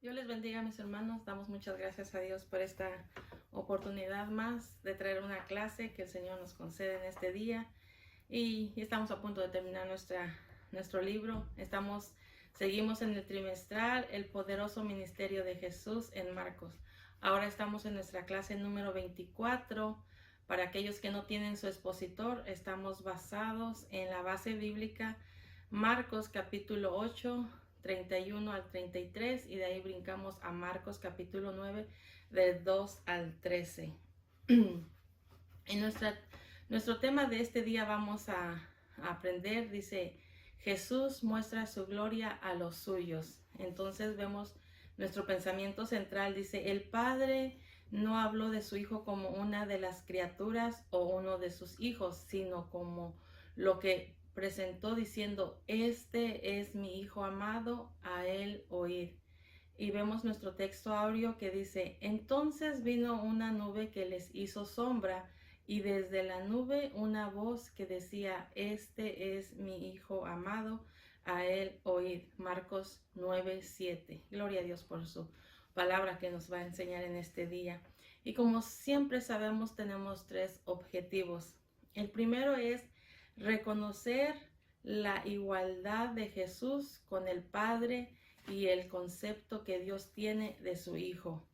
Dios les bendiga, mis hermanos. Damos muchas gracias a Dios por esta oportunidad más de traer una clase que el Señor nos concede en este día. Y estamos a punto de terminar nuestro libro. Seguimos en el trimestral, el poderoso ministerio de Jesús en Marcos. Ahora estamos en nuestra clase número 24. Para aquellos que no tienen su expositor, estamos basados en la base bíblica Marcos capítulo 8, 31 al 33, y de ahí brincamos a Marcos capítulo 9, del 2 al 13. En nuestro tema de este día vamos a aprender, dice, Jesús muestra su gloria a los suyos. Entonces vemos nuestro pensamiento central, dice, el Padre no habló de su Hijo como una de las criaturas o uno de sus hijos, sino como lo que presentó diciendo, este es mi Hijo amado, a él oíd. Y vemos nuestro texto áureo que dice, entonces vino una nube que les hizo sombra, y desde la nube una voz que decía, este es mi Hijo amado, a él oíd. Marcos 9:7. Gloria a Dios por su palabra que nos va a enseñar en este día. Y como siempre sabemos, tenemos tres objetivos. El primero es reconocer la igualdad de Jesús con el Padre y el concepto que Dios tiene de su Hijo.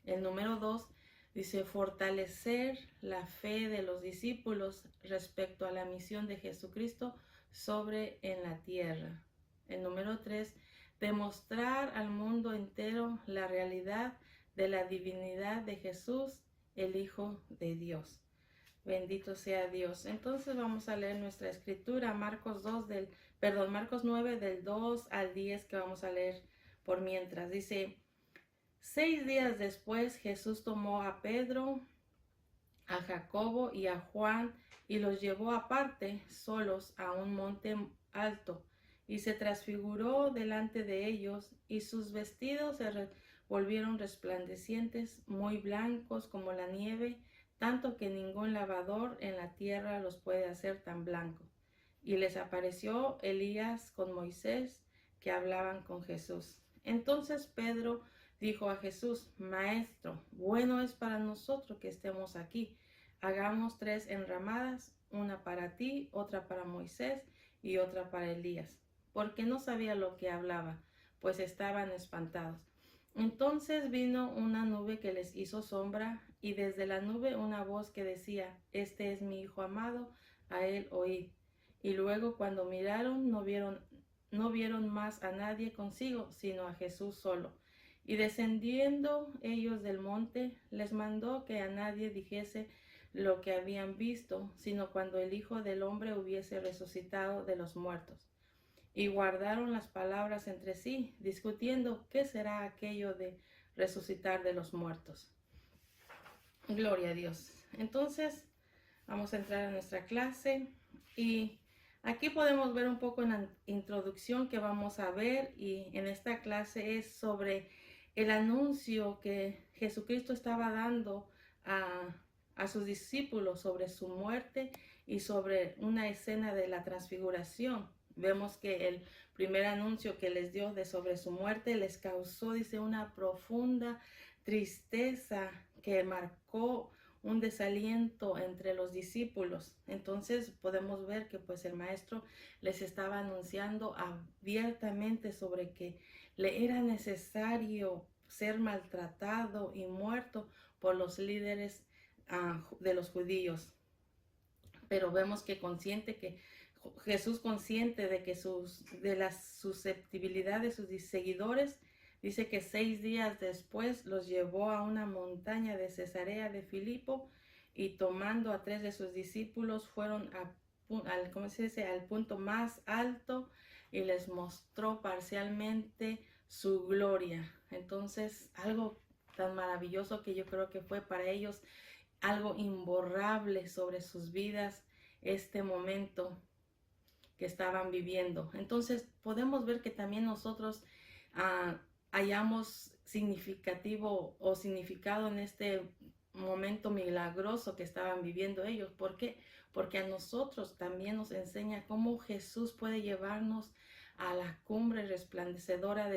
El número 2 dice fortalecer la fe de los discípulos respecto a la misión de Jesucristo sobre en la tierra. El número 3, demostrar al mundo entero la realidad de la divinidad de Jesús, el Hijo de Dios. Bendito sea Dios. Entonces vamos a leer nuestra escritura, Marcos 9 del 2 al 10, que vamos a leer por mientras. Dice, 6 días después Jesús tomó a Pedro, a Jacobo y a Juan y los llevó aparte, solos, a un monte alto, y se transfiguró delante de ellos, y sus vestidos se volvieron resplandecientes, muy blancos como la nieve, tanto que ningún lavador en la tierra los puede hacer tan blancos. Y les apareció Elías con Moisés, que hablaban con Jesús. Entonces Pedro dijo a Jesús, Maestro, bueno es para nosotros que estemos aquí. Hagamos 3 enramadas, una para ti, otra para Moisés y otra para Elías. Porque no sabía lo que hablaba, pues estaban espantados. Entonces vino una nube que les hizo sombra, y desde la nube una voz que decía, este es mi Hijo amado, a él oíd. Y luego cuando miraron no vieron más a nadie consigo, sino a Jesús solo. Y descendiendo ellos del monte, les mandó que a nadie dijese lo que habían visto, sino cuando el Hijo del Hombre hubiese resucitado de los muertos. Y guardaron las palabras entre sí, discutiendo qué será aquello de resucitar de los muertos. Gloria a Dios. Entonces, vamos a entrar a nuestra clase, y aquí podemos ver un poco en la introducción que vamos a ver, y en esta clase es sobre el anuncio que Jesucristo estaba dando a sus discípulos sobre su muerte y sobre una escena de la transfiguración. Vemos que el primer anuncio que les dio sobre su muerte les causó, dice, una profunda tristeza que marcó un desaliento entre los discípulos. Entonces podemos ver que pues el maestro les estaba anunciando abiertamente sobre que le era necesario ser maltratado y muerto por los líderes de los judíos. Pero vemos que Jesús, consciente de la susceptibilidad de sus seguidores, dice que 6 días después los llevó a una montaña de Cesarea de Filipo, y tomando a 3 de sus discípulos fueron al punto más alto, y les mostró parcialmente su gloria. Entonces, algo tan maravilloso que yo creo que fue para ellos algo imborrable sobre sus vidas, este momento que estaban viviendo. Entonces podemos ver que también nosotros hallamos significativo o significado en este momento milagroso que estaban viviendo ellos. ¿Por qué? Porque a nosotros también nos enseña cómo Jesús puede llevarnos a la cumbre resplandecedora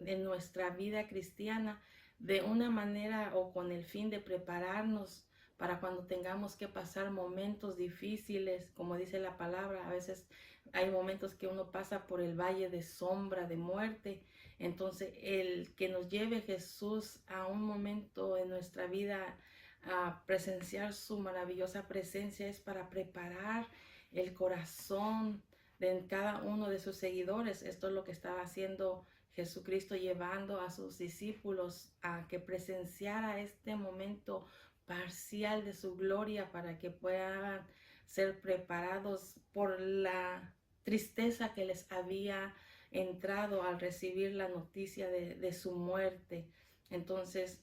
en nuestra vida cristiana de una manera o con el fin de prepararnos para cuando tengamos que pasar momentos difíciles, como dice la palabra. A veces hay momentos que uno pasa por el valle de sombra, de muerte. Entonces, el que nos lleve Jesús a un momento en nuestra vida a presenciar su maravillosa presencia es para preparar el corazón de cada uno de sus seguidores. Esto es lo que estaba haciendo Jesucristo, llevando a sus discípulos a que presenciara este momento parcial de su gloria para que puedan ser preparados por la tristeza que les había entrado al recibir la noticia de su muerte. Entonces,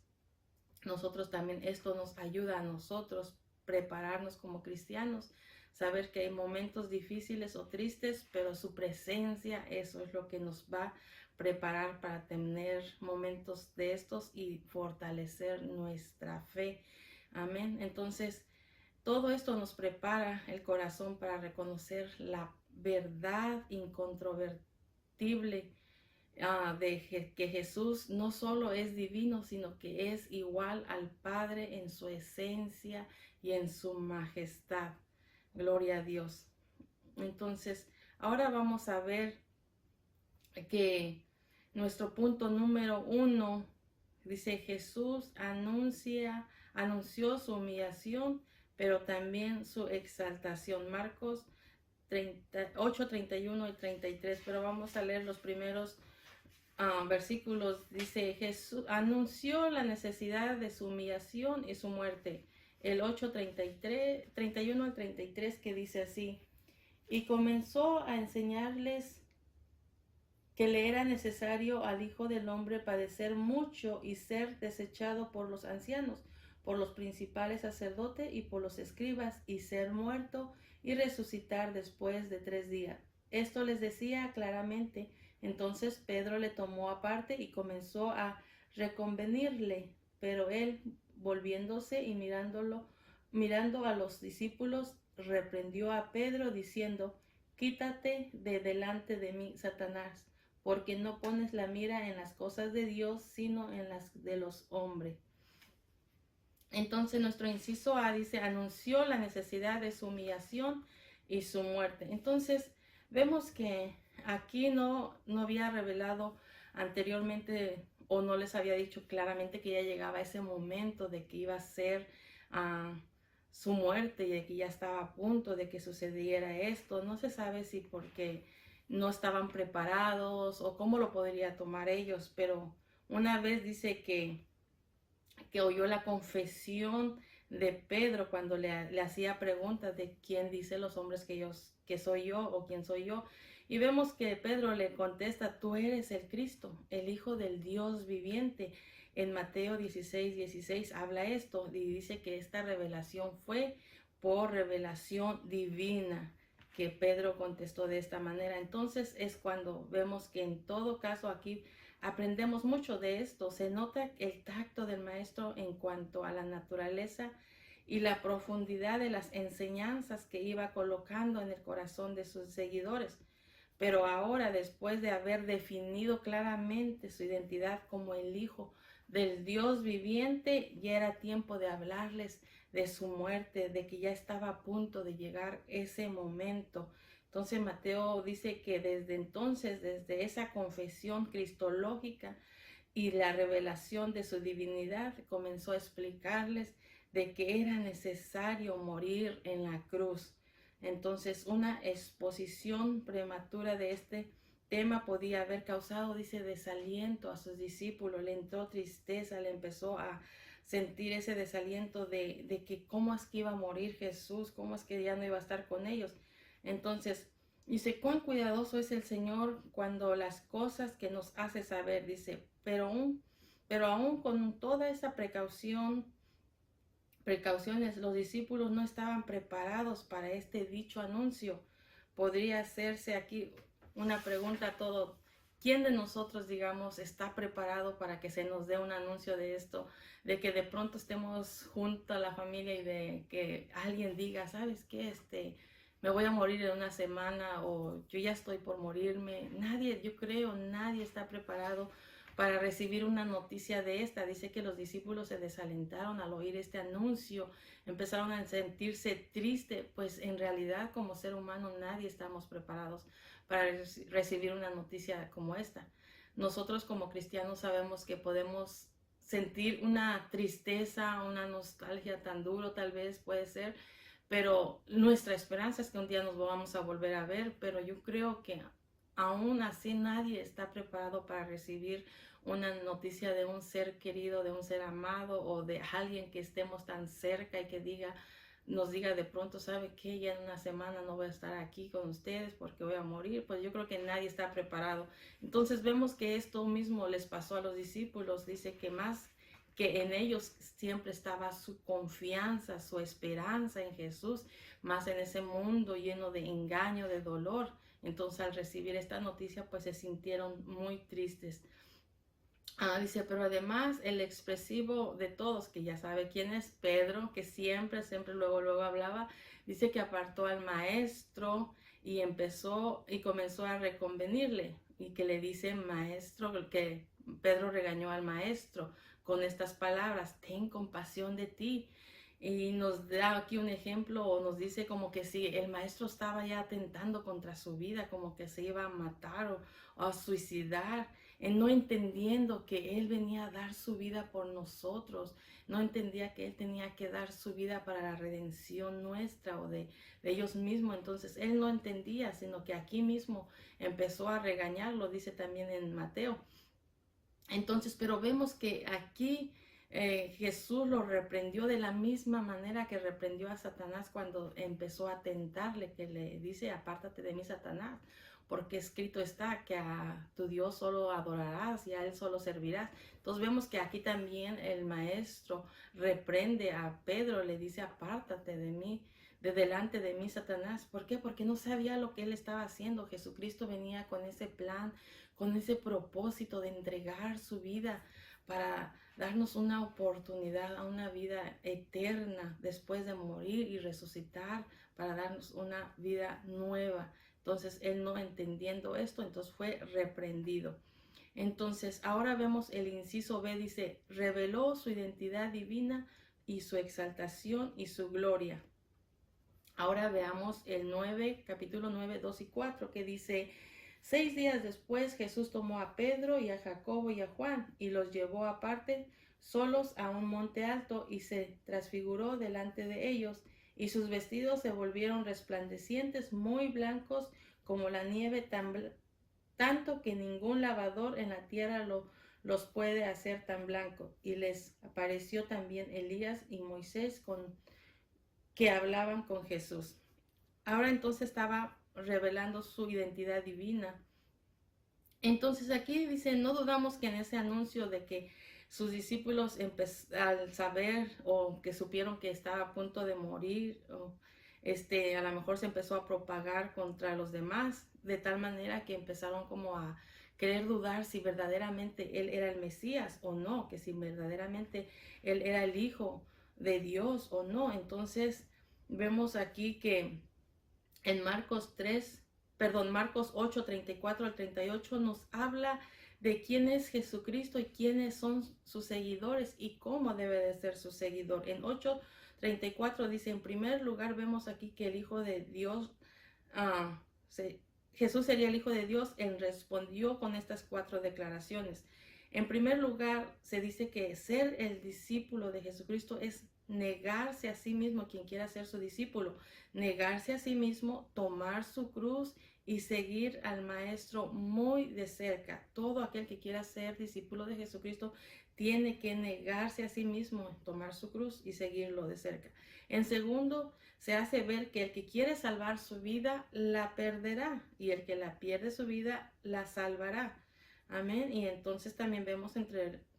nosotros también, esto nos ayuda a nosotros prepararnos como cristianos, saber que hay momentos difíciles o tristes, pero su presencia, eso es lo que nos va a preparar para tener momentos de estos y fortalecer nuestra fe. Amén. Entonces, todo esto nos prepara el corazón para reconocer la verdad incontrovertible de que Jesús no solo es divino, sino que es igual al Padre en su esencia y en su majestad. Gloria a Dios. Entonces, ahora vamos a ver que nuestro punto número 1 dice: Jesús anunció su humillación, pero también su exaltación. Marcos 8, 31 y 33, pero vamos a leer los primeros versículos. Dice: Jesús anunció la necesidad de su humillación y su muerte. El 8, 33, 31 al 33, que dice así: y comenzó a enseñarles que le era necesario al Hijo del Hombre padecer mucho y ser desechado por los ancianos, por los principales sacerdotes y por los escribas, y ser muerto y resucitar después de 3 días. Esto les decía claramente. Entonces Pedro le tomó aparte y comenzó a reconvenirle, pero él, volviéndose y mirando a los discípulos, reprendió a Pedro diciendo: quítate de delante de mí, Satanás, porque no pones la mira en las cosas de Dios, sino en las de los hombres. Entonces nuestro inciso A dice: anunció la necesidad de su humillación y su muerte. Entonces vemos que aquí no había revelado anteriormente, o no les había dicho claramente que ya llegaba ese momento de que iba a ser su muerte y de que ya estaba a punto de que sucediera esto. No se sabe si porque no estaban preparados o cómo lo podría tomar ellos, pero una vez dice que oyó la confesión de Pedro cuando le hacía preguntas de quién dice los hombres que soy yo, o quién soy yo. Y vemos que Pedro le contesta: tú eres el Cristo, el Hijo del Dios viviente. En Mateo 16, 16 habla esto y dice que esta revelación fue por revelación divina, que Pedro contestó de esta manera. Entonces es cuando vemos que en todo caso aquí aprendemos mucho de esto. Se nota el tacto del maestro en cuanto a la naturaleza y la profundidad de las enseñanzas que iba colocando en el corazón de sus seguidores. Pero ahora, después de haber definido claramente su identidad como el Hijo del Dios viviente, ya era tiempo de hablarles de su muerte, de que ya estaba a punto de llegar ese momento. Entonces Mateo dice que desde entonces, desde esa confesión cristológica y la revelación de su divinidad, comenzó a explicarles de que era necesario morir en la cruz. Entonces, una exposición prematura de este tema podía haber causado, dice, desaliento a sus discípulos. Le entró tristeza, le empezó a sentir ese desaliento de que cómo es que iba a morir Jesús, cómo es que ya no iba a estar con ellos. Entonces, dice: cuán cuidadoso es el Señor cuando las cosas que nos hace saber, dice, pero aún con toda esa precauciones, los discípulos no estaban preparados para este dicho anuncio. Podría hacerse aquí una pregunta a todo: ¿quién de nosotros, digamos, está preparado para que se nos dé un anuncio de esto? De que de pronto estemos junto a la familia y de que alguien diga: ¿sabes qué? Me voy a morir en una semana, o yo ya estoy por morirme. Nadie, yo creo, nadie está preparado para recibir una noticia de esta. Dice que los discípulos se desalentaron al oír este anuncio, empezaron a sentirse tristes, pues en realidad como ser humano nadie estamos preparados para recibir una noticia como esta. Nosotros como cristianos sabemos que podemos sentir una tristeza, una nostalgia tan duro, tal vez puede ser, pero nuestra esperanza es que un día nos vamos a volver a ver, pero yo creo que aún así nadie está preparado para recibir una noticia de un ser querido, de un ser amado o de alguien que estemos tan cerca y que nos diga de pronto, ¿sabe qué? Ya en una semana no voy a estar aquí con ustedes porque voy a morir. Pues yo creo que nadie está preparado. Entonces vemos que esto mismo les pasó a los discípulos. Dice que más que en ellos siempre estaba su confianza, su esperanza en Jesús, más en ese mundo lleno de engaño, de dolor. Entonces al recibir esta noticia pues se sintieron muy tristes. Dice, pero además el expresivo de todos, que ya sabe quién es Pedro, que siempre luego hablaba, dice que apartó al maestro y comenzó a reconvenirle, y que le dice maestro, que Pedro regañó al maestro con estas palabras: ten compasión de ti. Y nos da aquí un ejemplo, o nos dice como que si el maestro estaba ya atentando contra su vida, como que se iba a matar o a suicidar, no entendiendo que él venía a dar su vida por nosotros, no entendía que él tenía que dar su vida para la redención nuestra o de ellos mismos. Entonces él no entendía, sino que aquí mismo empezó a regañarlo, dice también en Mateo. Entonces, pero vemos que aquí Jesús lo reprendió de la misma manera que reprendió a Satanás cuando empezó a tentarle, que le dice: apártate de mí, Satanás, porque escrito está que a tu Dios solo adorarás y a él solo servirás. Entonces vemos que aquí también el maestro reprende a Pedro, le dice: apártate de mí, de delante de mí, Satanás. ¿Por qué? Porque no sabía lo que él estaba haciendo. Jesucristo venía con ese plan, con ese propósito de entregar su vida para darnos una oportunidad a una vida eterna después de morir y resucitar, para darnos una vida nueva. Entonces él, no entendiendo esto, entonces fue reprendido. Entonces ahora vemos el inciso B, dice: reveló su identidad divina y su exaltación y su gloria. Ahora veamos el 9, capítulo 9, 2 y 4, que dice: 6 días después Jesús tomó a Pedro y a Jacobo y a Juan y los llevó aparte solos a un monte alto, y se transfiguró delante de ellos, y sus vestidos se volvieron resplandecientes, muy blancos como la nieve, tanto que ningún lavador en la tierra los puede hacer tan blanco. Y les apareció también Elías y Moisés que hablaban con Jesús. Ahora entonces estaba revelando su identidad divina. Entonces aquí dice: no dudamos que en ese anuncio de que sus discípulos, al saber o que supieron que estaba a punto de morir, a lo mejor se empezó a propagar contra los demás, de tal manera que empezaron como a querer dudar si verdaderamente él era el Mesías o no, que si verdaderamente él era el Hijo de Dios o no. Entonces vemos aquí que en Marcos 8, 34 al 38 nos habla de quién es Jesucristo y quiénes son sus seguidores y cómo debe de ser su seguidor. En 8:34 dice: en primer lugar vemos aquí que el Hijo de Dios, Jesús sería el Hijo de Dios. Él respondió con estas 4 declaraciones. En primer lugar, se dice que ser el discípulo de Jesucristo es negarse a sí mismo. Quien quiera ser su discípulo, negarse a sí mismo, tomar su cruz y seguir al maestro muy de cerca. Todo aquel que quiera ser discípulo de Jesucristo tiene que negarse a sí mismo, tomar su cruz y seguirlo de cerca. En segundo, se hace ver que el que quiere salvar su vida la perderá, y el que la pierde su vida la salvará. Amén. Y entonces también vemos en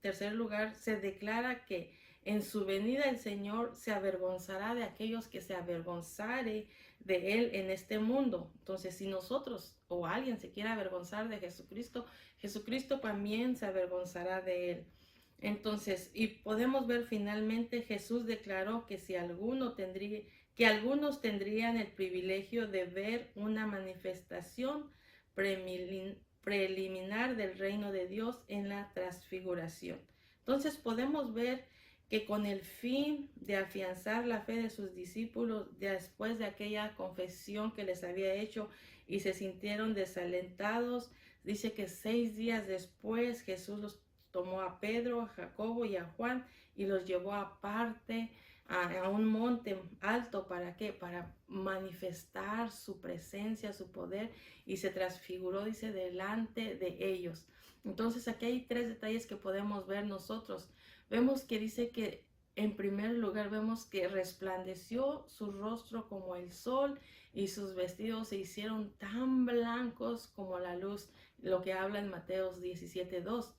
tercer lugar, se declara que en su venida el Señor se avergonzará de aquellos que se avergonzare de él en este mundo. Entonces, si nosotros o alguien se quiere avergonzar de Jesucristo, Jesucristo también se avergonzará de él. Entonces, y podemos ver finalmente, Jesús declaró que algunos tendrían el privilegio de ver una manifestación preliminar del reino de Dios en la transfiguración. Entonces podemos ver que con el fin de afianzar la fe de sus discípulos después de aquella confesión que les había hecho y se sintieron desalentados, dice que 6 días después Jesús los tomó a Pedro, a Jacobo y a Juan y los llevó aparte a un monte alto. ¿Para qué? Para manifestar su presencia, su poder, y se transfiguró, dice, delante de ellos. Entonces aquí hay 3 detalles que podemos ver nosotros. Vemos que dice que en primer lugar vemos que resplandeció su rostro como el sol y sus vestidos se hicieron tan blancos como la luz, lo que habla en Mateo 17:2.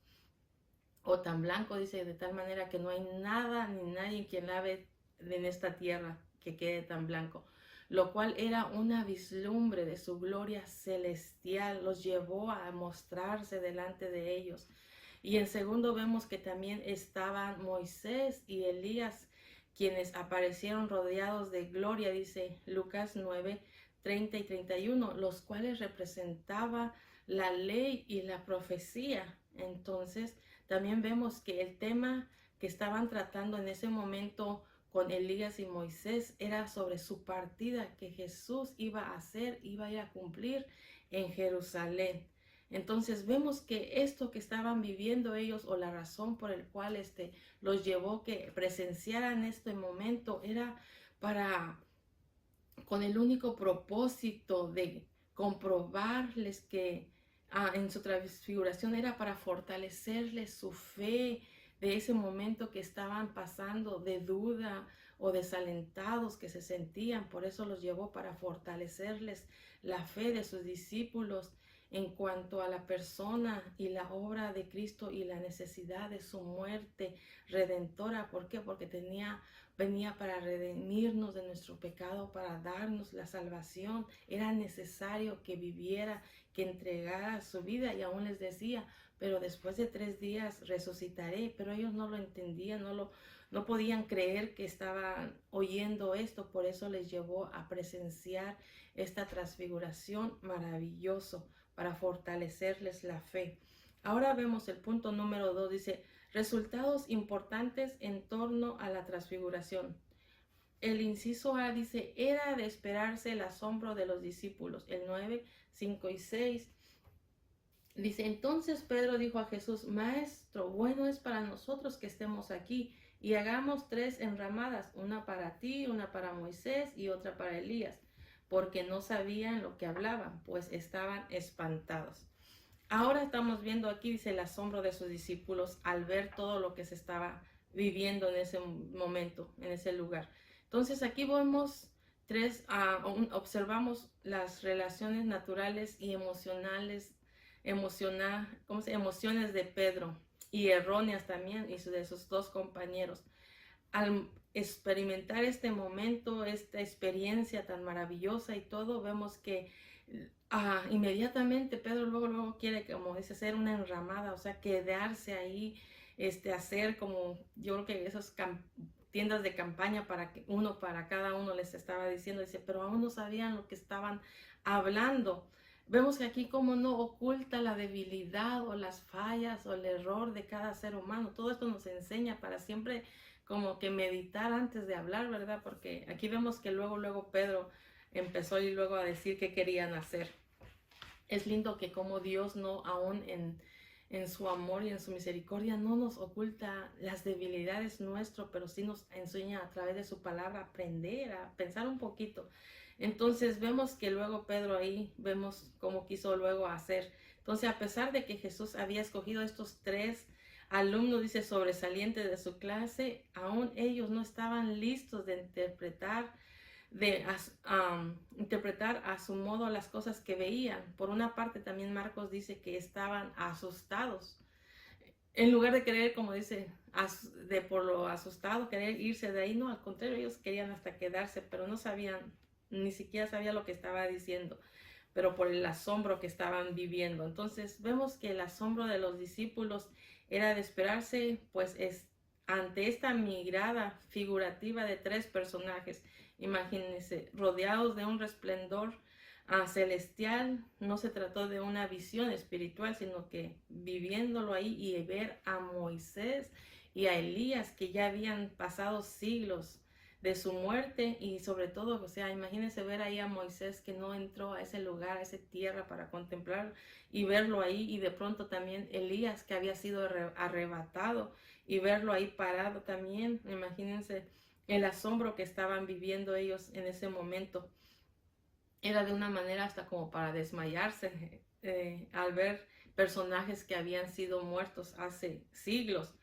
O tan blanco, dice, de tal manera que no hay nada ni nadie quien la ve en esta tierra que quede tan blanco, lo cual era una vislumbre de su gloria celestial, los llevó a mostrarse delante de ellos. Y en segundo vemos que también estaban Moisés y Elías, quienes aparecieron rodeados de gloria, dice Lucas 9:30 y 31, los cuales representaban la ley y la profecía. Entonces también vemos que el tema que estaban tratando en ese momento con Elías y Moisés era sobre su partida que Jesús iba a hacer, iba a ir a cumplir en Jerusalén. Entonces vemos que esto que estaban viviendo ellos, o la razón por el cual los llevó que presenciaran este momento, era para, con el único propósito de comprobarles que en su transfiguración era para fortalecerles su fe de ese momento que estaban pasando de duda o desalentados que se sentían. Por eso los llevó para fortalecerles la fe de sus discípulos en cuanto a la persona y la obra de Cristo y la necesidad de su muerte redentora. ¿Por qué? Porque venía para redimirnos de nuestro pecado, para darnos la salvación. Era necesario que viviera, que entregara su vida, y aún les decía, pero después de 3 días resucitaré. Pero ellos no lo entendían, no podían creer que estaban oyendo esto. Por eso les llevó a presenciar esta transfiguración maravilloso, para fortalecerles la fe. Ahora vemos el punto número 2, dice, resultados importantes en torno a la transfiguración. El inciso A dice, era de esperarse el asombro de los discípulos. El 9, 5 y 6 dice, entonces Pedro dijo a Jesús, Maestro, bueno es para nosotros que estemos aquí y hagamos 3 enramadas, una para ti, una para Moisés y otra para Elías, porque no sabían lo que hablaban, pues estaban espantados. Ahora estamos viendo aquí, dice, el asombro de sus discípulos al ver todo lo que se estaba viviendo en ese momento, en ese lugar. Entonces aquí vemos observamos las relaciones naturales y emociones de Pedro, y erróneas también, y de sus 2 compañeros. Al experimentar este momento, esta experiencia tan maravillosa y todo, vemos que inmediatamente Pedro luego quiere, como dice, hacer una enramada, o sea, quedarse ahí, hacer como, yo creo que esas tiendas de campaña para cada uno les estaba diciendo, dice, pero aún no sabían lo que estaban hablando. Vemos que aquí como no oculta la debilidad o las fallas o el error de cada ser humano. Todo esto nos enseña para siempre como que meditar antes de hablar, ¿verdad? Porque aquí vemos que luego Pedro empezó y luego a decir qué querían hacer. Es lindo que como Dios no, aún en su amor y en su misericordia, no nos oculta las debilidades nuestras, pero sí nos enseña a través de su palabra a aprender, a pensar un poquito. Entonces vemos que luego Pedro ahí, vemos cómo quiso luego hacer. Entonces, a pesar de que Jesús había escogido estos 3 alumnos, dice, sobresalientes de su clase, aún ellos no estaban listos de interpretar a su modo las cosas que veían. Por una parte, también Marcos dice que estaban asustados. En lugar de querer, como dice, por lo asustado, querer irse de ahí, no, al contrario, ellos querían hasta quedarse, pero no sabían, ni siquiera sabía lo que estaba diciendo, pero por el asombro que estaban viviendo. Entonces vemos que el asombro de los discípulos era de esperarse, pues ante esta mirada figurativa de 3 personajes, imagínense, rodeados de un resplandor celestial. No se trató de una visión espiritual, sino que viviéndolo ahí y ver a Moisés y a Elías, que ya habían pasado siglos de su muerte, y sobre todo, o sea, imagínense ver ahí a Moisés que no entró a ese lugar, a esa tierra para contemplar y verlo ahí, y de pronto también Elías que había sido arrebatado y verlo ahí parado también. Imagínense el asombro que estaban viviendo ellos en ese momento. Era de una manera hasta como para desmayarse al ver personajes que habían sido muertos hace siglos.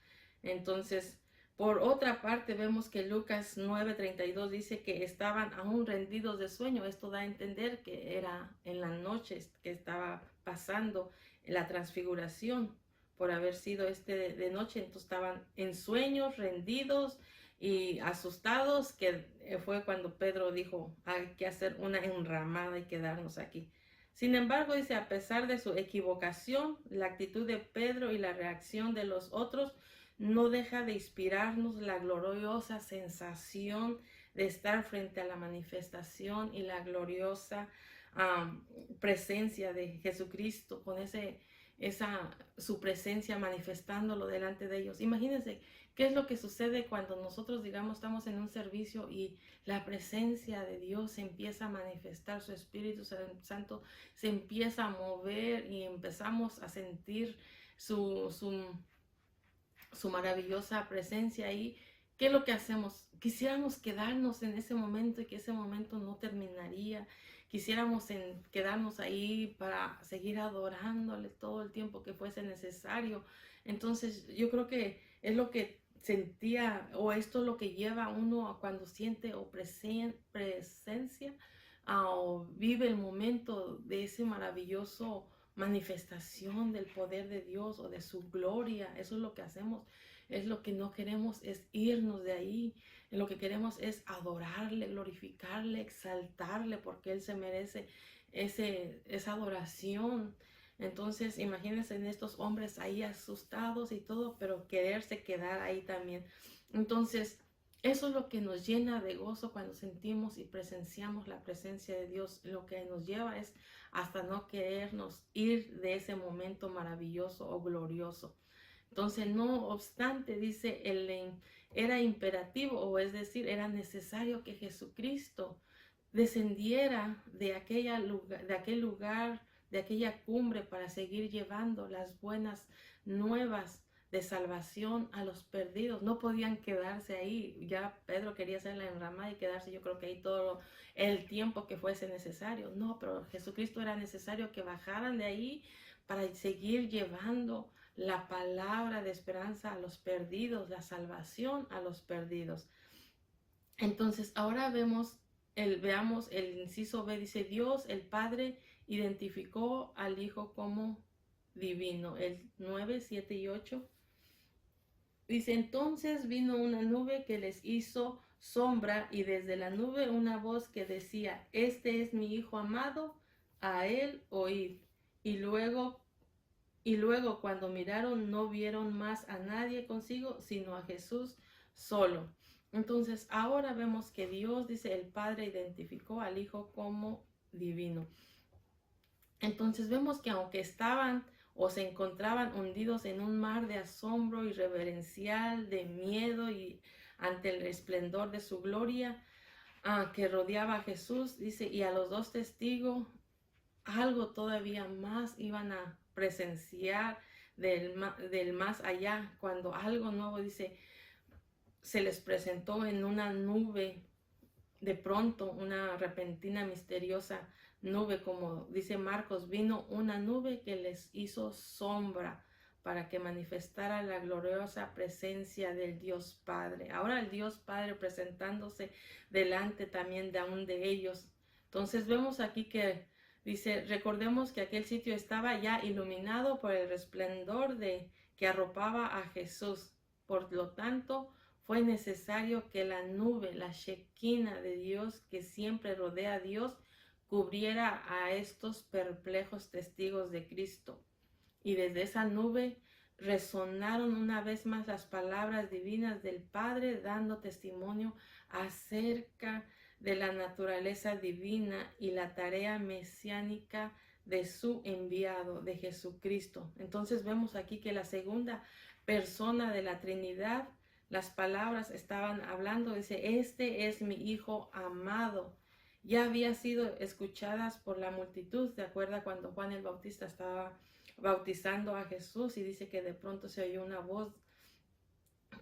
Entonces, por otra parte, vemos que Lucas 9:32 dice que estaban aún rendidos de sueño. Esto da a entender que era en la noche que estaba pasando la transfiguración por haber sido de noche. Entonces estaban en sueños, rendidos y asustados, que fue cuando Pedro dijo, hay que hacer una enramada y quedarnos aquí. Sin embargo, dice, a pesar de su equivocación, la actitud de Pedro y la reacción de los otros no deja de inspirarnos la gloriosa sensación de estar frente a la manifestación y la gloriosa presencia de Jesucristo, con su presencia manifestándolo delante de ellos. Imagínense qué es lo que sucede cuando nosotros, digamos, estamos en un servicio y la presencia de Dios se empieza a manifestar, su Espíritu Santo se empieza a mover y empezamos a sentir su maravillosa presencia ahí. ¿Qué es lo que hacemos? Quisiéramos quedarnos en ese momento y que ese momento no terminaría. Quisiéramos quedarnos ahí para seguir adorándole todo el tiempo que fuese necesario. Entonces yo creo que es lo que sentía, o esto es lo que lleva a uno cuando siente o presencia o vive el momento de ese maravilloso manifestación del poder de Dios o de su gloria. Eso es lo que hacemos. Es lo que no queremos, es irnos de ahí. Lo que queremos es adorarle, glorificarle, exaltarle, porque Él se merece esa adoración. Entonces, imagínense en estos hombres ahí asustados y todo, pero quererse quedar ahí también. Entonces, eso es lo que nos llena de gozo cuando sentimos y presenciamos la presencia de Dios. Lo que nos lleva es hasta no querernos ir de ese momento maravilloso o glorioso. Entonces, no obstante, dice, era imperativo, o es decir, era necesario que Jesucristo descendiera de aquel lugar, de aquella cumbre, para seguir llevando las buenas nuevas de salvación a los perdidos. No podían quedarse ahí. Ya Pedro quería hacer la enramada y quedarse, yo creo que ahí todo el tiempo que fuese necesario. No, pero Jesucristo era necesario que bajaran de ahí para seguir llevando la palabra de esperanza a los perdidos, la salvación a los perdidos. Entonces, ahora veamos el inciso B. Dice, Dios, el Padre, identificó al Hijo como divino. El 9, 7 y 8. Dice, entonces vino una nube que les hizo sombra, y desde la nube una voz que decía, este es mi Hijo amado, a él oíd. Y luego cuando miraron, no vieron más a nadie consigo, sino a Jesús solo. Entonces ahora vemos que Dios, dice, el Padre identificó al Hijo como divino. Entonces vemos que aunque estaban o se encontraban hundidos en un mar de asombro irreverencial, de miedo y ante el esplendor de su gloria que rodeaba a Jesús, dice, y a los dos testigos, algo todavía más iban a presenciar del más allá, cuando algo nuevo, dice, se les presentó en una nube, de pronto, una repentina, misteriosa nube, como dice Marcos, vino una nube que les hizo sombra para que manifestara la gloriosa presencia del Dios Padre. Ahora el Dios Padre presentándose delante también de aún de ellos. Entonces vemos aquí que dice, recordemos que aquel sitio estaba ya iluminado por el resplandor que arropaba a Jesús. Por lo tanto, fue necesario que la nube, la Shekinah de Dios, que siempre rodea a Dios, cubriera a estos perplejos testigos de Cristo. Y desde esa nube resonaron una vez más las palabras divinas del Padre, dando testimonio acerca de la naturaleza divina y la tarea mesiánica de su enviado, de Jesucristo. Entonces vemos aquí que la segunda persona de la Trinidad, las palabras estaban hablando, dice, este es mi Hijo amado. Ya había sido escuchadas por la multitud, ¿de acuerdo? Cuando Juan el Bautista estaba bautizando a Jesús y dice que de pronto se oyó una voz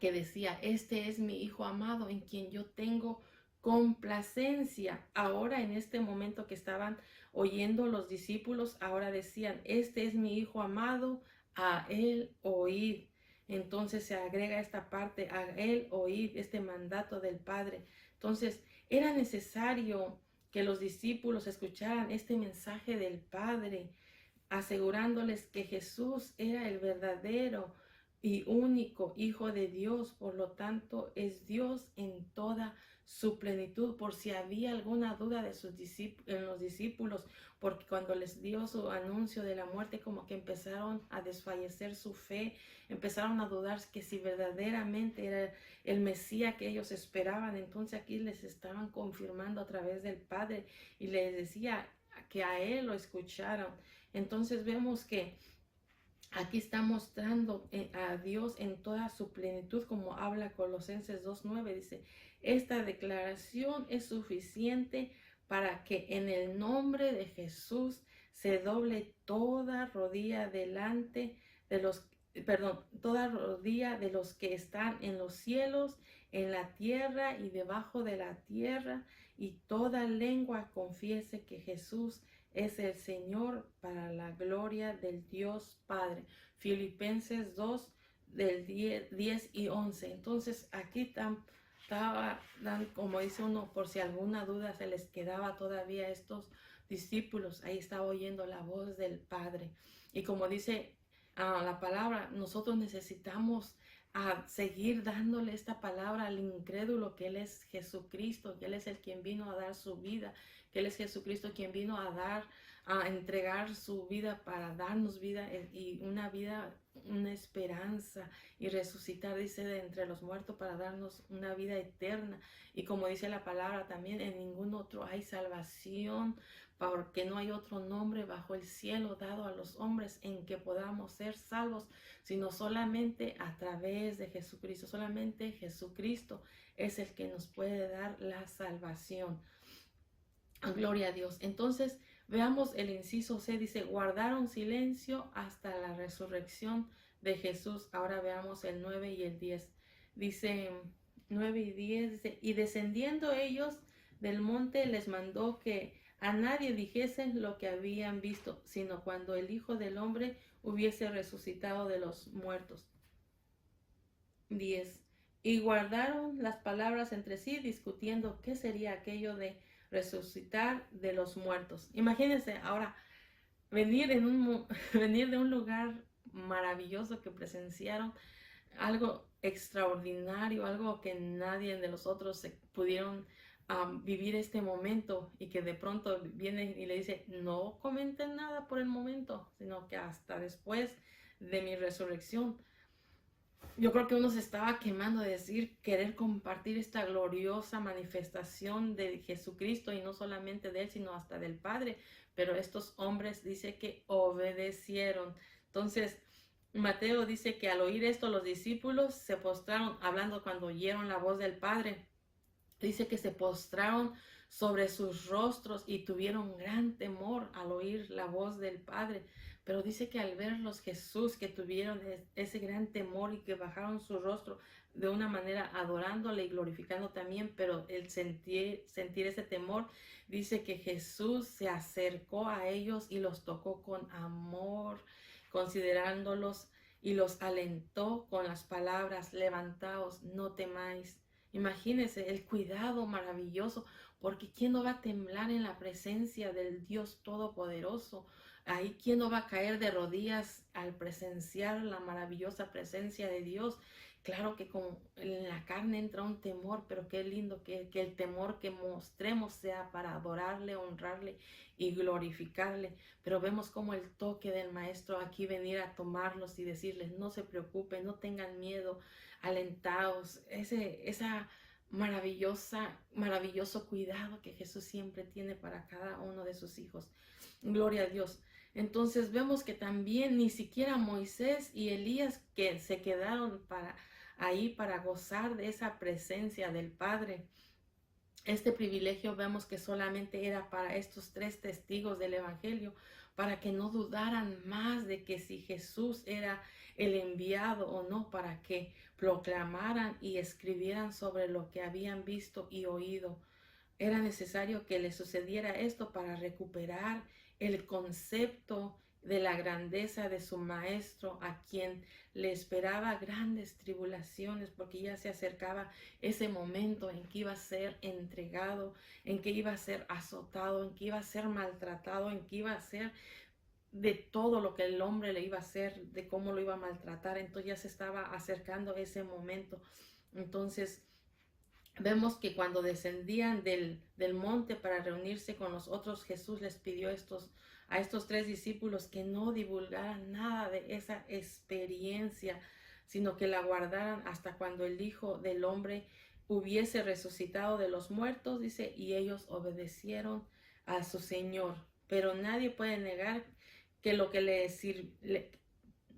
que decía, este es mi Hijo amado en quien yo tengo complacencia. Ahora en este momento que estaban oyendo los discípulos, ahora decían, este es mi Hijo amado, a él oíd. Entonces se agrega esta parte, a él oíd, este mandato del Padre. Entonces era necesario que los discípulos escucharan este mensaje del Padre, asegurándoles que Jesús era el verdadero y único Hijo de Dios, por lo tanto es Dios en toda su plenitud. Por si había alguna duda de en los discípulos, porque cuando les dio su anuncio de la muerte, como que empezaron a desfallecer su fe, empezaron a dudar que si verdaderamente era el Mesías que ellos esperaban. Entonces aquí les estaban confirmando a través del Padre y les decía que a él lo escucharon. Entonces vemos que aquí está mostrando a Dios en toda su plenitud, como habla Colosenses 2:9. Dice, esta declaración es suficiente para que en el nombre de Jesús se doble toda rodilla delante de los, toda rodilla de los que están en los cielos, en la tierra y debajo de la tierra, y toda lengua confiese que Jesús es el Señor, para la gloria del Dios Padre. Filipenses 2 del 10 y 11. Entonces aquí estaba, como dice uno, por si alguna duda se les quedaba todavía a estos discípulos, ahí estaba oyendo la voz del Padre. Y como dice la palabra, nosotros necesitamos seguir dándole esta palabra al incrédulo, que Él es Jesucristo, que Él es el quien vino a dar su vida, que Él es Jesucristo quien vino a entregar su vida para darnos vida y una vida, una esperanza, y resucitar, dice, de entre los muertos para darnos una vida eterna. Y como dice la palabra también, en ningún otro hay salvación, porque no hay otro nombre bajo el cielo dado a los hombres en que podamos ser salvos, sino solamente a través de Jesucristo. Solamente Jesucristo es el que nos puede dar la salvación. Gloria a Dios. Entonces, veamos el inciso C, dice, guardaron silencio hasta la resurrección de Jesús. Ahora veamos el 9 y el 10. Dice 9 y 10, dice, y descendiendo ellos del monte les mandó que a nadie dijesen lo que habían visto, sino cuando el Hijo del Hombre hubiese resucitado de los muertos. 10. Y guardaron las palabras entre sí, discutiendo qué sería aquello de resucitar de los muertos. Imagínense ahora venir de un lugar maravilloso que presenciaron, algo extraordinario, algo que nadie de los otros se pudieron vivir este momento, y que de pronto viene y le dice, no comenten nada por el momento, sino que hasta después de mi resurrección. Yo creo que uno se estaba quemando de decir, querer compartir esta gloriosa manifestación de Jesucristo, y no solamente de Él, sino hasta del Padre. Pero estos hombres dice que obedecieron. Entonces, Mateo dice que al oír esto los discípulos se postraron, hablando cuando oyeron la voz del Padre. Dice que se postraron sobre sus rostros y tuvieron gran temor al oír la voz del Padre. Pero dice que al verlos Jesús, que tuvieron ese gran temor y que bajaron su rostro de una manera adorándole y glorificando también, pero el sentir ese temor, dice que Jesús se acercó a ellos y los tocó con amor, considerándolos, y los alentó con las palabras, levantaos, no temáis. Imagínense el cuidado maravilloso, porque ¿quién no va a temblar en la presencia del Dios Todopoderoso? Ahí, ¿quién no va a caer de rodillas al presenciar la maravillosa presencia de Dios? Claro que con en la carne entra un temor, pero qué lindo que el temor que mostremos sea para adorarle, honrarle y glorificarle. Pero vemos como el toque del Maestro aquí venir a tomarlos y decirles, no se preocupen, no tengan miedo, alentados, esa maravilloso cuidado que Jesús siempre tiene para cada uno de sus hijos. Gloria a Dios. Entonces vemos que también ni siquiera Moisés y Elías que se quedaron ahí para gozar de esa presencia del Padre. Este privilegio vemos que solamente era para estos 3 testigos del Evangelio, para que no dudaran más de que si Jesús era el enviado o no, para que proclamaran y escribieran sobre lo que habían visto y oído. Era necesario que le sucediera esto para recuperar el concepto de la grandeza de su maestro, a quien le esperaba grandes tribulaciones, porque ya se acercaba ese momento en que iba a ser entregado, en que iba a ser azotado, en que iba a ser maltratado, en que iba a ser de todo lo que el hombre le iba a hacer, de cómo lo iba a maltratar. Entonces ya se estaba acercando ese momento. Entonces vemos que cuando descendían del monte para reunirse con los otros, Jesús les pidió a estos 3 discípulos que no divulgaran nada de esa experiencia, sino que la guardaran hasta cuando el Hijo del Hombre hubiese resucitado de los muertos, dice, y ellos obedecieron a su Señor. Pero nadie puede negar que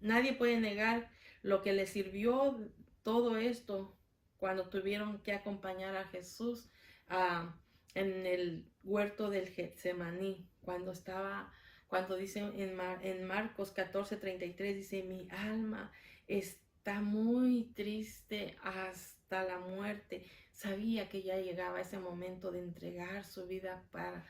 nadie puede negar lo que le sirvió todo esto cuando tuvieron que acompañar a Jesús en el huerto del Getsemaní, cuando dice en Marcos 14:33, dice, mi alma está muy triste hasta la muerte. Sabía que ya llegaba ese momento de entregar su vida para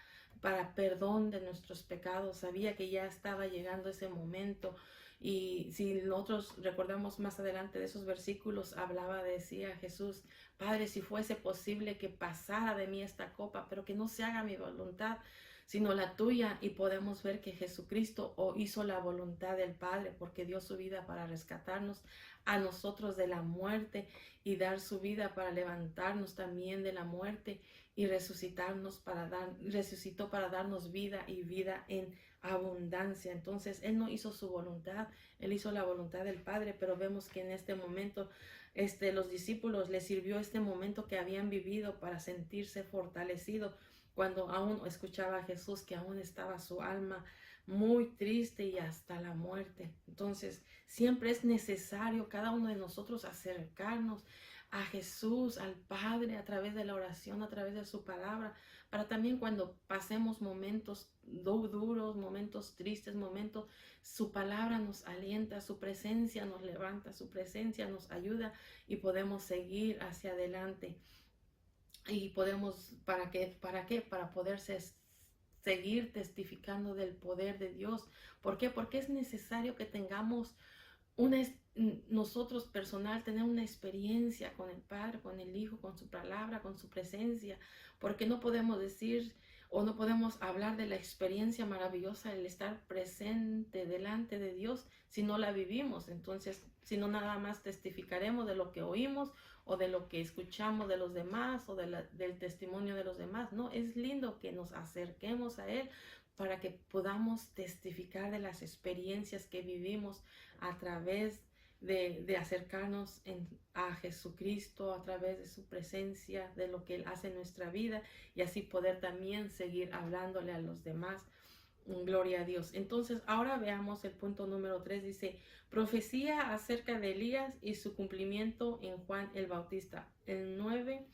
perdón de nuestros pecados. Sabía que ya estaba llegando ese momento. Y si nosotros recordamos más adelante de esos versículos, decía Jesús, Padre, si fuese posible que pasara de mí esta copa, pero que no se haga mi voluntad, sino la tuya. Y podemos ver que Jesucristo hizo la voluntad del Padre, porque dio su vida para rescatarnos a nosotros de la muerte y dar su vida para levantarnos también de la muerte y resucitó para darnos vida y vida en abundancia. Entonces Él no hizo su voluntad, Él hizo la voluntad del Padre. Pero vemos que en este momento los discípulos les sirvió este momento que habían vivido para sentirse fortalecidos, cuando aún escuchaba a Jesús que aún estaba su alma muy triste y hasta la muerte. Entonces siempre es necesario cada uno de nosotros acercarnos a Jesús, al Padre, a través de la oración, a través de su palabra, para también cuando pasemos momentos duros, momentos tristes, su palabra nos alienta, su presencia nos levanta, su presencia nos ayuda y podemos seguir hacia adelante. Y podemos, ¿para qué? Para poder seguir testificando del poder de Dios. ¿Por qué? Porque es necesario que tengamos nosotros personal, tener una experiencia con el Padre, con el Hijo, con su palabra, con su presencia, porque no podemos decir o no podemos hablar de la experiencia maravillosa del estar presente delante de Dios si no la vivimos. Entonces, si no, nada más testificaremos de lo que oímos o de lo que escuchamos de los demás o del testimonio de los demás. No, es lindo que nos acerquemos a Él para que podamos testificar de las experiencias que vivimos a través de acercarnos a Jesucristo, a través de su presencia, de lo que Él hace en nuestra vida, y así poder también seguir hablándole a los demás. Gloria a Dios. Entonces ahora veamos el punto número 3. Dice, profecía acerca de Elías y su cumplimiento en Juan el Bautista. El 9,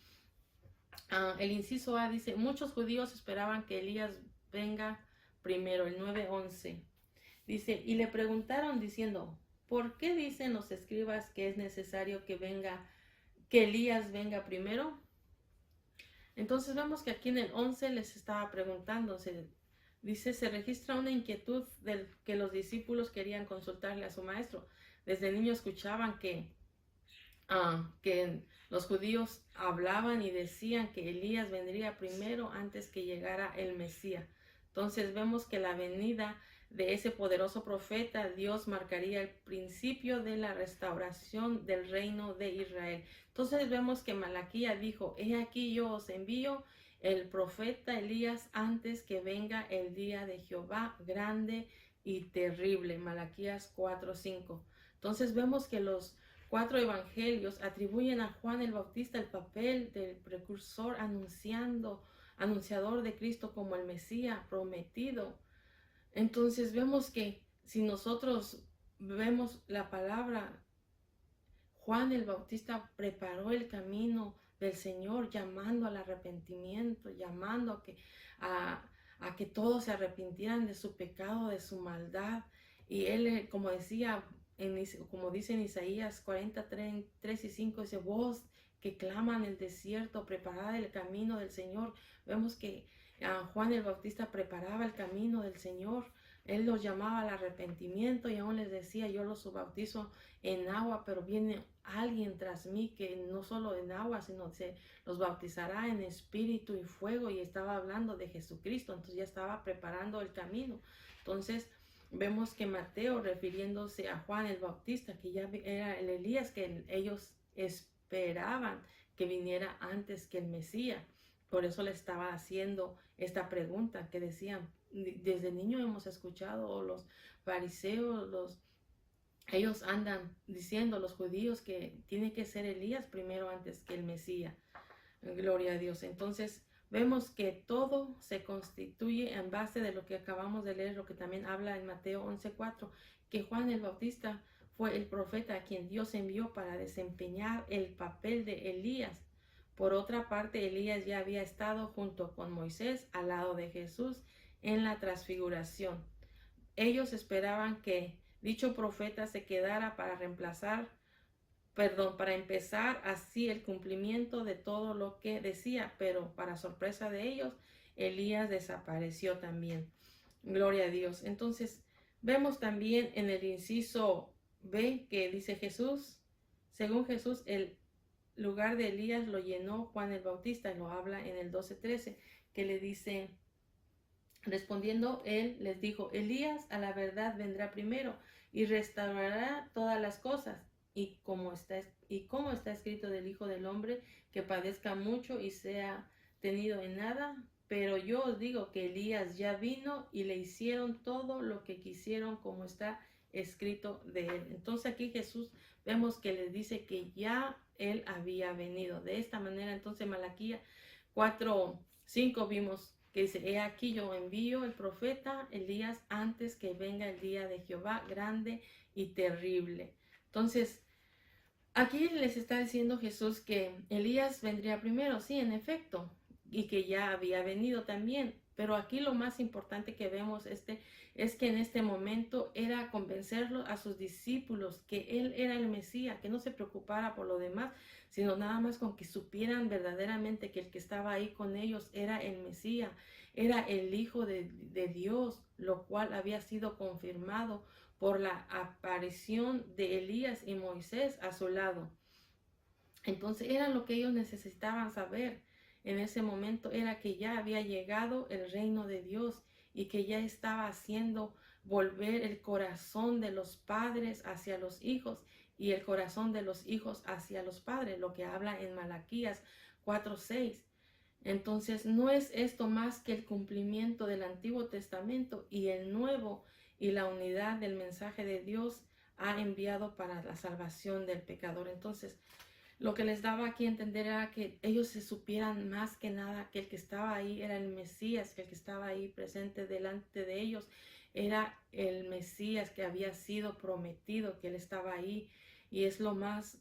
el inciso A dice, muchos judíos esperaban que Elías venga primero. El 9:11 dice, y le preguntaron diciendo, ¿por qué dicen los escribas que es necesario que Elías venga primero? Entonces vemos que aquí en el 11 les estaba preguntando, dice, se registra una inquietud del que los discípulos querían consultarle a su maestro. Desde niño escuchaban que los judíos hablaban y decían que Elías vendría primero antes que llegara el Mesías. Entonces vemos que la venida de ese poderoso profeta, Dios marcaría el principio de la restauración del reino de Israel. Entonces vemos que Malaquías dijo, he aquí yo os envío el profeta Elías antes que venga el día de Jehová grande y terrible. Malaquías 4:5. Entonces vemos que los 4 evangelios atribuyen a Juan el Bautista el papel del precursor anunciador de Cristo como el Mesías prometido. Entonces vemos que si nosotros vemos la palabra, Juan el Bautista preparó el camino del Señor, llamando al arrepentimiento, llamando a que todos se arrepintieran de su pecado, de su maldad. Y él, como decía, como dice en Isaías 43 y 5, dice: voz que clama en el desierto, preparad el camino del Señor. Vemos que Juan el Bautista preparaba el camino del Señor. Él los llamaba al arrepentimiento y aún les decía: yo los bautizo en agua, pero viene alguien tras mí que no solo en agua, sino se los bautizará en espíritu y fuego. Y estaba hablando de Jesucristo, entonces ya estaba preparando el camino. Entonces vemos que Mateo, refiriéndose a Juan el Bautista, que ya era el Elías que ellos esperaban que viniera antes que el Mesías, por eso le estaba haciendo esta pregunta que decían: desde niño hemos escuchado, los fariseos, ellos andan diciendo, los judíos, que tiene que ser Elías primero antes que el Mesías. Gloria a Dios. Entonces vemos que todo se constituye en base de lo que acabamos de leer, lo que también habla en Mateo 11:4, que Juan el Bautista fue el profeta a quien Dios envió para desempeñar el papel de Elías. Por otra parte, Elías ya había estado junto con Moisés al lado de Jesús en la transfiguración. Ellos esperaban que dicho profeta se quedara para empezar así el cumplimiento de todo lo que decía, pero para sorpresa de ellos, Elías desapareció también. Gloria a Dios. Entonces, vemos también en el inciso B que dice Jesús, según Jesús, el lugar de Elías lo llenó Juan el Bautista, lo habla en el 12:13, que le dice: respondiendo él, les dijo: Elías a la verdad vendrá primero y restaurará todas las cosas. Y como está escrito del Hijo del Hombre, que padezca mucho y sea tenido en nada. Pero yo os digo que Elías ya vino y le hicieron todo lo que quisieron, como está escrito de él. Entonces aquí Jesús vemos que les dice que ya él había venido. De esta manera, entonces Malaquías 4:5 vimos que dice: he aquí yo envío el profeta Elías antes que venga el día de Jehová grande y terrible. Entonces, aquí les está diciendo Jesús que Elías vendría primero, sí, en efecto, y que ya había venido también. Pero aquí lo más importante que vemos es que en este momento era convencerlo a sus discípulos que él era el Mesías, que no se preocupara por lo demás, sino nada más con que supieran verdaderamente que el que estaba ahí con ellos era el Mesías, era el Hijo de Dios, lo cual había sido confirmado por la aparición de Elías y Moisés a su lado. Entonces era lo que ellos necesitaban saber en ese momento, era que ya había llegado el reino de Dios y que ya estaba haciendo volver el corazón de los padres hacia los hijos y el corazón de los hijos hacia los padres, lo que habla en Malaquías 4:6. Entonces no es esto más que el cumplimiento del Antiguo Testamento y el Nuevo, y la unidad del mensaje de Dios ha enviado para la salvación del pecador. Entonces, lo que les daba aquí a entender era que ellos se supieran más que nada que el que estaba ahí era el Mesías, que el que estaba ahí presente delante de ellos era el Mesías que había sido prometido, que él estaba ahí. Y es lo más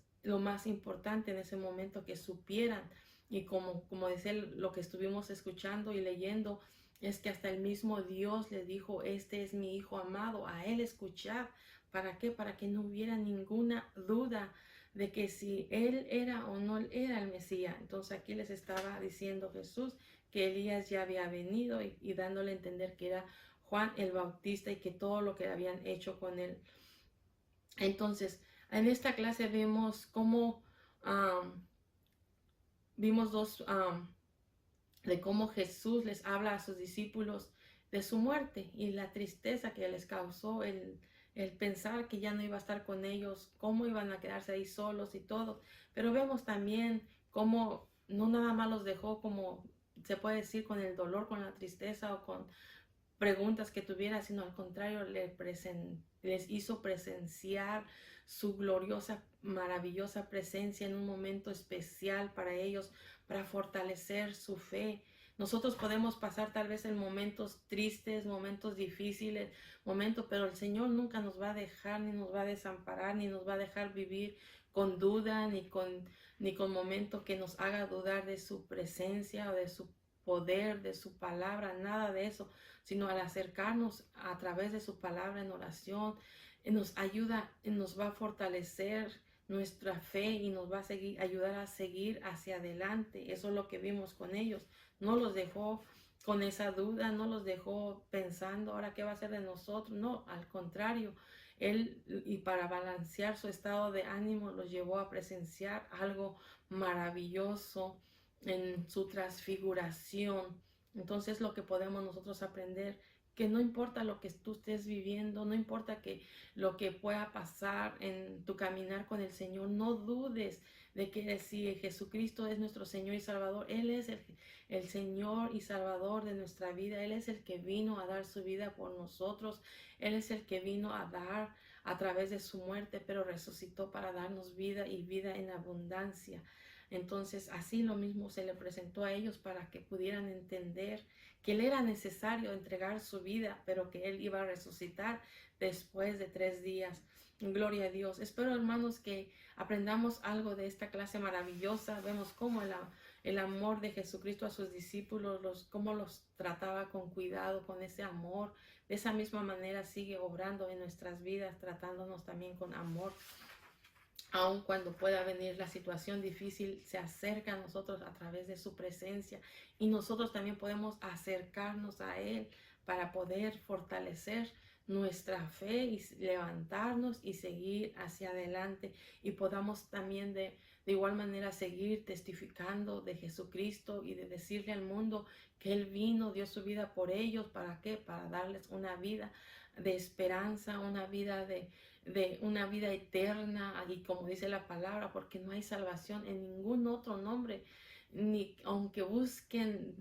importante en ese momento, que supieran. Y como decía lo que estuvimos escuchando y leyendo, es que hasta el mismo Dios le dijo: este es mi Hijo amado, a él escuchad. ¿Para qué? Para que no hubiera ninguna duda de que si él era o no era el Mesías. Entonces aquí les estaba diciendo Jesús que Elías ya había venido y dándole a entender que era Juan el Bautista y que todo lo que habían hecho con él. Entonces, en esta clase vemos cómo de cómo Jesús les habla a sus discípulos de su muerte y la tristeza que les causó el pensar que ya no iba a estar con ellos, cómo iban a quedarse ahí solos y todo. Pero vemos también cómo no nada más los dejó, como se puede decir, con el dolor, con la tristeza o preguntas que tuviera, sino al contrario, les hizo presenciar su gloriosa, maravillosa presencia en un momento especial para ellos, para fortalecer su fe. Nosotros podemos pasar tal vez en momentos tristes, momentos difíciles, momentos, pero el Señor nunca nos va a dejar, ni nos va a desamparar, ni nos va a dejar vivir con duda, ni con momentos que nos haga dudar de su presencia o de su poder, de su palabra, nada de eso, sino al acercarnos a través de su palabra en oración, nos ayuda, nos va a fortalecer nuestra fe y nos va a ayudar a seguir hacia adelante. Eso es lo que vimos con ellos. No los dejó con esa duda, no los dejó pensando, ahora qué va a hacer de nosotros. No, al contrario, él, y para balancear su estado de ánimo, los llevó a presenciar algo maravilloso en su transfiguración. Entonces, lo que podemos nosotros aprender, que no importa lo que tú estés viviendo, no importa que lo que pueda pasar en tu caminar con el Señor, no dudes de que si Jesucristo es nuestro Señor y Salvador, Él es el Señor y Salvador de nuestra vida. Él es el que vino a dar su vida por nosotros. Él es el que vino a dar a través de su muerte, pero resucitó para darnos vida y vida en abundancia. Entonces, así lo mismo se le presentó a ellos para que pudieran entender que Él era necesario entregar su vida, pero que Él iba a resucitar después de 3 días. Gloria a Dios. Espero, hermanos, que aprendamos algo de esta clase maravillosa. Vemos cómo el amor de Jesucristo a sus discípulos, cómo los trataba con cuidado, con ese amor. De esa misma manera sigue obrando en nuestras vidas, tratándonos también con amor. Aun cuando pueda venir la situación difícil, se acerca a nosotros a través de su presencia y nosotros también podemos acercarnos a Él para poder fortalecer nuestra fe y levantarnos y seguir hacia adelante, y podamos también de igual manera seguir testificando de Jesucristo y de decirle al mundo que Él vino, dio su vida por ellos. ¿Para qué? Para darles una vida de esperanza, una vida de una vida eterna, y como dice la palabra, porque no hay salvación en ningún otro nombre, ni aunque busquen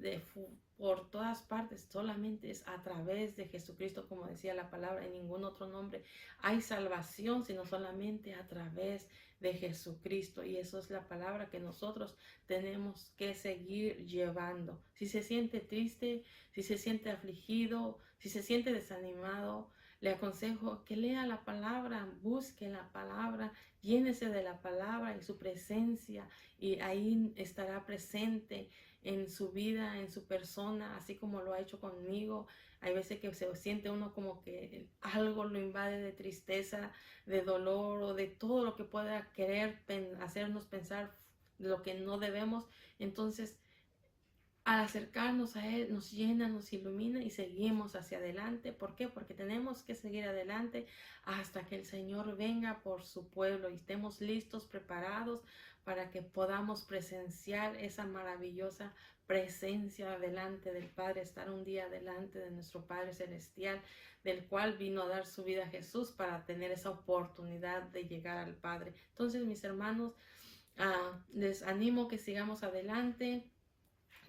por todas partes, solamente es a través de Jesucristo, como decía la palabra. En ningún otro nombre hay salvación, sino solamente a través de Jesucristo, y eso es la palabra que nosotros tenemos que seguir llevando. Si se siente triste, si se siente afligido, si se siente desanimado, le aconsejo que lea la palabra, busque la palabra, llénese de la palabra y su presencia, y ahí estará presente en su vida, en su persona, así como lo ha hecho conmigo. Hay veces que se siente uno como que algo lo invade de tristeza, de dolor o de todo lo que pueda querer hacernos pensar lo que no debemos. Entonces, al acercarnos a Él, nos llena, nos ilumina y seguimos hacia adelante. ¿Por qué? Porque tenemos que seguir adelante hasta que el Señor venga por su pueblo y estemos listos, preparados para que podamos presenciar esa maravillosa presencia delante del Padre, estar un día delante de nuestro Padre Celestial, del cual vino a dar su vida a Jesús para tener esa oportunidad de llegar al Padre. Entonces, mis hermanos, les animo que sigamos adelante,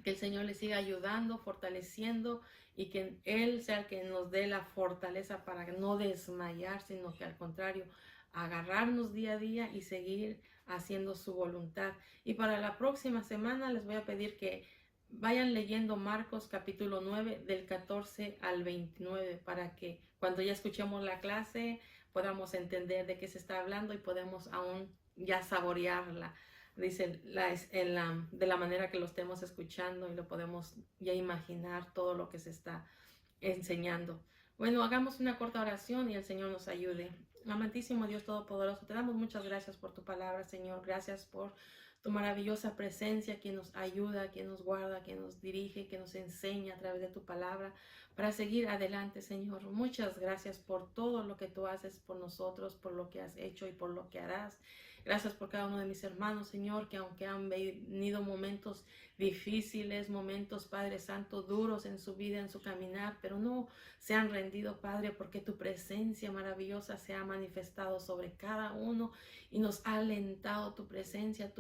que el Señor les siga ayudando, fortaleciendo, y que Él sea el que nos dé la fortaleza para no desmayar, sino que al contrario, agarrarnos día a día y seguir haciendo su voluntad. Y para la próxima semana les voy a pedir que vayan leyendo Marcos capítulo 9 del 14 al 29, para que cuando ya escuchemos la clase podamos entender de qué se está hablando y podemos aún ya saborearla. Dice, de la manera que lo estemos escuchando, y lo podemos ya imaginar todo lo que se está enseñando. Bueno, hagamos una corta oración y el Señor nos ayude. Amantísimo Dios Todopoderoso, te damos muchas gracias por tu palabra, Señor. Gracias por tu maravillosa presencia, que nos ayuda, que nos guarda, que nos dirige, que nos enseña a través de tu palabra para seguir adelante, Señor. Muchas gracias por todo lo que tú haces por nosotros, por lo que has hecho y por lo que harás. Gracias por cada uno de mis hermanos, Señor, que aunque han venido momentos difíciles, momentos, Padre Santo, duros en su vida, en su caminar, pero no se han rendido, Padre, porque tu presencia maravillosa se ha manifestado sobre cada uno y nos ha alentado tu presencia,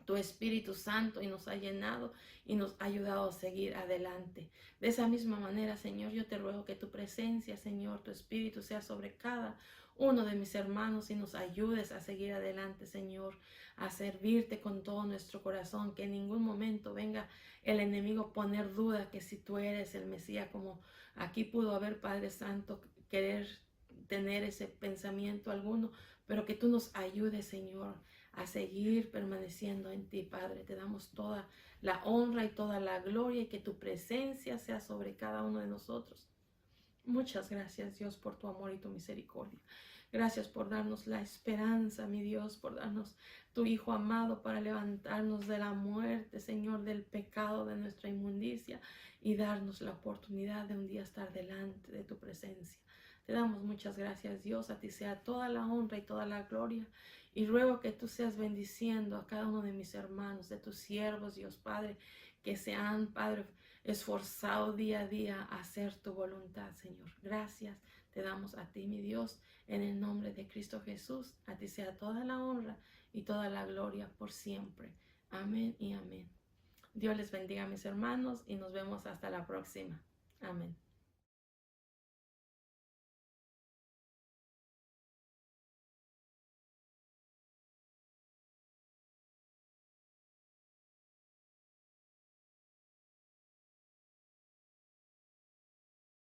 tu Espíritu Santo y nos ha llenado y nos ha ayudado a seguir adelante. De esa misma manera, Señor, yo te ruego que tu presencia, Señor, tu Espíritu sea sobre cada uno de mis hermanos y nos ayudes a seguir adelante, Señor, a servirte con todo nuestro corazón, que en ningún momento venga el enemigo a poner duda que si tú eres el Mesías, como aquí pudo haber, Padre Santo, querer tener ese pensamiento alguno, pero que tú nos ayudes, Señor, a seguir permaneciendo en ti, Padre. Te damos toda la honra y toda la gloria y que tu presencia sea sobre cada uno de nosotros. Muchas gracias, Dios, por tu amor y tu misericordia. Gracias por darnos la esperanza, mi Dios, por darnos tu Hijo amado para levantarnos de la muerte, Señor, del pecado, de nuestra inmundicia y darnos la oportunidad de un día estar delante de tu presencia. Te damos muchas gracias, Dios. A ti sea toda la honra y toda la gloria. Y ruego que tú seas bendiciendo a cada uno de mis hermanos, de tus siervos, Dios Padre, que sean, Padre, esforzados día a día a hacer tu voluntad, Señor. Gracias te damos a ti, mi Dios, en el nombre de Cristo Jesús. A ti sea toda la honra y toda la gloria por siempre. Amén y amén. Dios les bendiga, mis hermanos, y nos vemos hasta la próxima. Amén.